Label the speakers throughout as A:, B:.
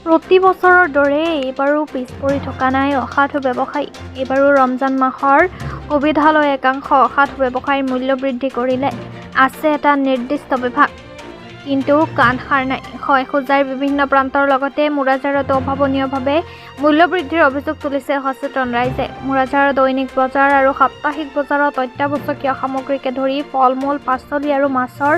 A: প্ৰতি বছৰৰ দৰে এইবাৰো পিছ পৰি থকা নাই অসাধু ব্যৱসায়ী। এইবাৰো ৰমজান মাহৰ সুবিধা লৈ একাংশ অসাধু ব্যৱসায়ীৰ মূল্য বৃদ্ধি কৰিলে আছে এটা নিৰ্দিষ্ট বিভাগ, কিন্তু কাণ সাৰ নাই। খোজাইৰ বিভিন্ন প্ৰান্তৰ লগতে মুৰাজাৰতো অভাৱনীয়ভাৱে মূল্য বৃদ্ধিৰ অভিযোগ তুলিছে সচেতন ৰাইজে। মুৰাজাৰৰ দৈনিক বজাৰ আৰু সাপ্তাহিক বজাৰত অত্যাৱশ্যকীয় সামগ্ৰীকে ধৰি ফল-মূল, পাচলি আৰু মাছৰ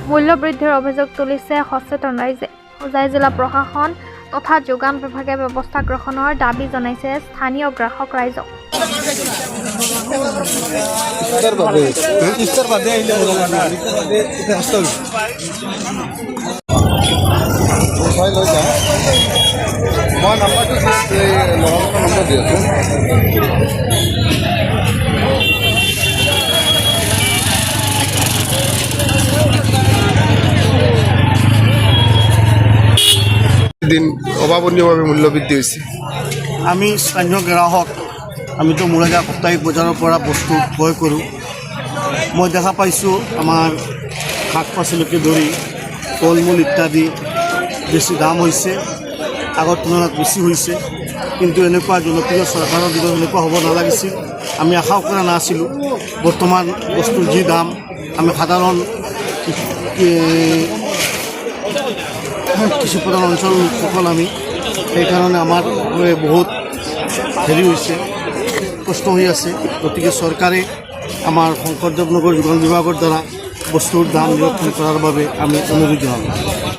A: মূল্য বৃদ্ধিৰ অভিযোগ তুলিছে সচেতন ৰাইজে। খোজাই জিলা প্ৰশাসন তথা যোগান বিভাগে ব্যৱস্থা গ্ৰহণৰ দাবী জনাইছে স্থানীয় গ্ৰাহক ৰাইজক।
B: মই নাম্বাৰটো নম্বৰ দি আছোঁ। দিন অভাৱনীয়ভাৱে মূল্যবৃদ্ধি হৈছে।
C: আমি স্থানীয় গ্ৰাহক, আমিতো মুৰাজাৰ সাপ্তাহিক বজাৰৰ পৰা বস্তু ক্ৰয় কৰোঁ। মই দেখা পাইছোঁ আমাৰ শাক পাচলিকে ধৰি ফল মূল ইত্যাদি বেছি দাম হৈছে, আগৰ তুলনাত বেছি হৈছে। কিন্তু এনেকুৱা জনপ্ৰিয় চৰকাৰৰ দিনত এনেকুৱা হ'ব নালাগিছিল। আমি আশাও কৰা নাছিলোঁ। বৰ্তমান বস্তুৰ যি দাম, আমি সাধাৰণ কৃষিপ্ৰধান অঞ্চল লোকসকল আমি, সেইকাৰণে আমাৰ বহুত হেৰি হৈছে, কষ্ট হৈ আছে। গতিকে চৰকাৰে আমাৰ শংকৰদেৱ নগৰ যোগান বিভাগৰ দ্বাৰা বস্তুৰ দাম নিৰীক্ষণ কৰাৰ বাবে আমি অনুৰোধ জনাওঁ।